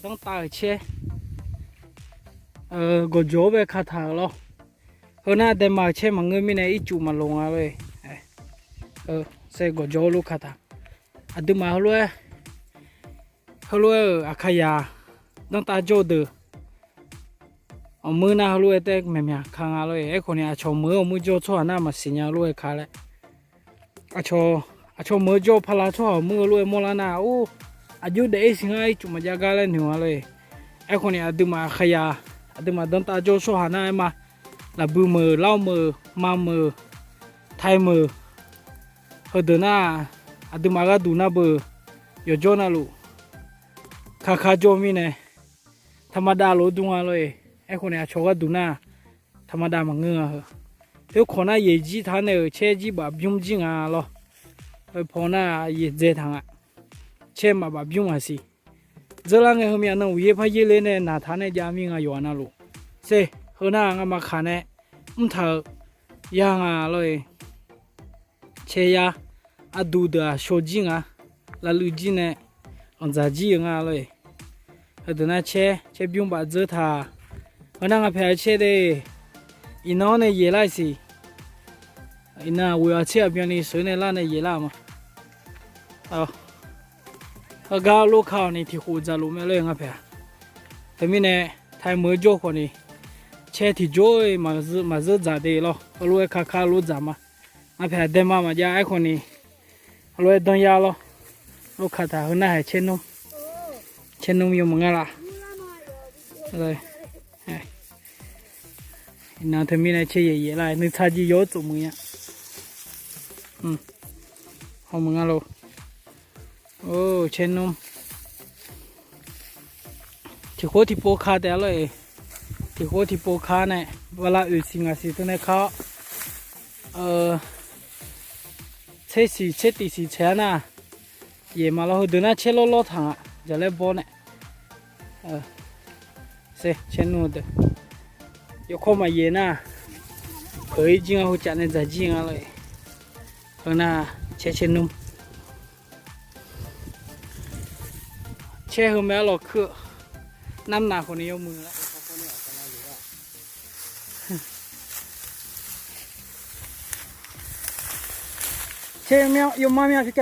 ต้องตายเช่ก็โจไปคาถาแล้วเฮน่าแต่มาเช่มันเงินไม่ในอีจูมาลงอะไรเสก็โจลูกคาถาอะดูมาฮัลโหลอาขยาต้องตาโจเดอเอามือหน้าฮัลโหลแต่แม่ๆข้างอะไรคนนี้อาชอมือเอามือโจชั่วหน้ามาสิญญาลูกขาเลยอาชอมือโจพลาชั่วมือลูกมอลานาโอ้อายุเด็กสิงห์ไอจุมาจากอะไรหนูอะไรคนนี้อะดูมาขยาอะดูมาต้องตาโจชั่วหน้ามาลาบูมือเล่ามือมามือไทยมือเฮดน่าอะดูมาก็ดูน่าเบอร์ยโจน่าลูคาโจมีเนี่ยธรรมดาโลดุงอะไรคนนี้ชอบดูน่าธรรมดามังเงาเดี๋ยวคนน่ะเยจีท่านเนี่ยเชื่อจีแบบยุ่งจริงอ่ะล่ะพอน่ะเยเจทางอ่ะเชื่อมาแบบยุ่งอ่ะสิเจริญเงี้ยเขามีอันนั้นวิพากษ์เลยเนี่ยนาท่านเนี่ยจะมีงานอยู่อันนั้นลูเซ่เขาน่ะงานมาขายเนี่ยเธอยังอ่ะเลยเชียอะดูเดอโชจิงอ่ะแล้วลูจิเนี่ยอันจะจีงอ่ะเลยเดี๋ยวน่ะเชื่อยุ่งแบบเจอท่าวันนั้นก็เพลเชื่อเดอีน้องเนี่ยเยล่าสิอีน่าวัวเชื่อเพียงนี้สวยในร้านเนี่ยเยล่ามาก้าวลูกเขานี่ที่หูจะรู้ไม่เลยงั้นเพลแต่มีเนี่ยไทยมือโจ้คนนี้เชื่อที่โจ้มาซื้อจ่าเดียวรู้ค่ารู้จ่ามางั้นเพลเดมาจะไอ้คนนี้รู้ดังยาลูกค้าท่าคนนั้นให้เช่นนุ่มอยู่มั้งล่ะเลยน้าทำมีอะไรเชี่ยเยอะเลยนึกท่าจีโยจุมึงเนี่ยหอมมึงอ่ะลูกโอ้เช่นนุ่มที่โคที่โปคาแต่เลยที่โคที่โปคาเนี่ยเวลาอื่นสิ่งสิ่งตัวเนี่ยเขาเช็ดตีสีเช้าน่ะเย่มาแล้วเดินน่ะเช็ดล้อทางอ่ะจะเล่นบอลเนี่ยเช่นนุ่มเด้อยกเข้ามาเย็นน่ะเคยจริงอ่ะหัวใจเนี่ยจะจริงอ่ะเลยน่ะเช่นนุ่มเช่หัวแม่หลอกคือน้ำหนักคนนี้ยกมือแล้วเช่แมวยกมาแมวพี่แก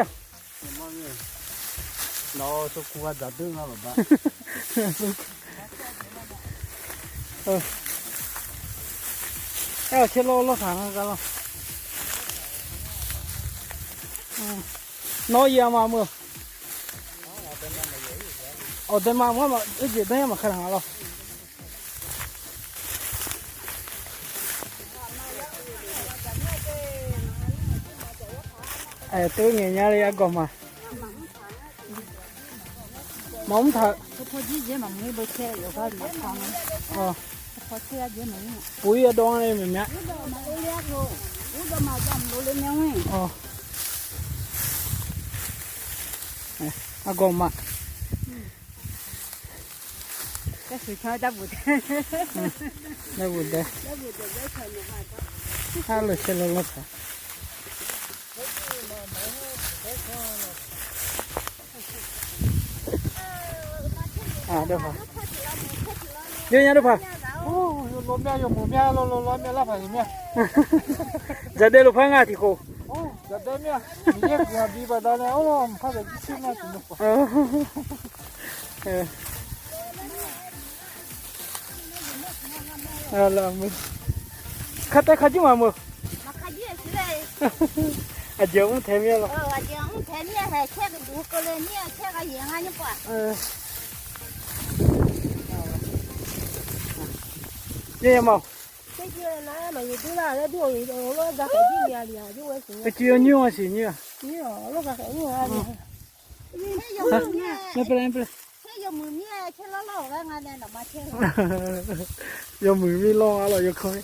nó số qua giả tương à bàเช่ล้อทางกันแล้วน้อยยามาเมื่อเอาแต่มาเมื่อเดี๋ยวได้มาขนาดแล้วตัวเงี้ยเลยก็มาmóng thậtพอดีเยอะมันไม่เบอร์แค่อยู่ก็เหลือทองพอแค่เยอะหน่อย ปุ๋ยดองอะไรแบบเนี้ย มาเลี้ยงลูกจะมาจำดูเลยเนี่ยก็มาก็สุดท้ายได้บุตรได้บุตรได้ถ้าเราเชื่อเราค่ะเดี๋ยวพอเดี๋ยวเดี๋ยวพอโอ้ลมแม่ยหมูแม่ลมแม่ละผ่านแม่จะได้ลูกพังอ่ะที่โคโอ้จะได้แม่มีเยอะดีบ้าเนี่ยโอ้พักจะกินมาถึงลูกแล้วมึงขัดแต่ขัดจิ้มมามึงมาขยี้สิเลยเดี๋ยวมึงแถมยังหรอเดี๋ยวมึงแถมเนี่ยให้แค่ดูก็เลยเนี่ยแค่ก็ยังไงนี่ป่ะเนี่ยมั้ง这些拿嘛有多大的多一点，我在海里面的，就我是。只有牛啊，是牛。牛，我在海里面的。那不然不然。有门面，吃老老的，俺那嘛吃。有门面老啊了，有可能。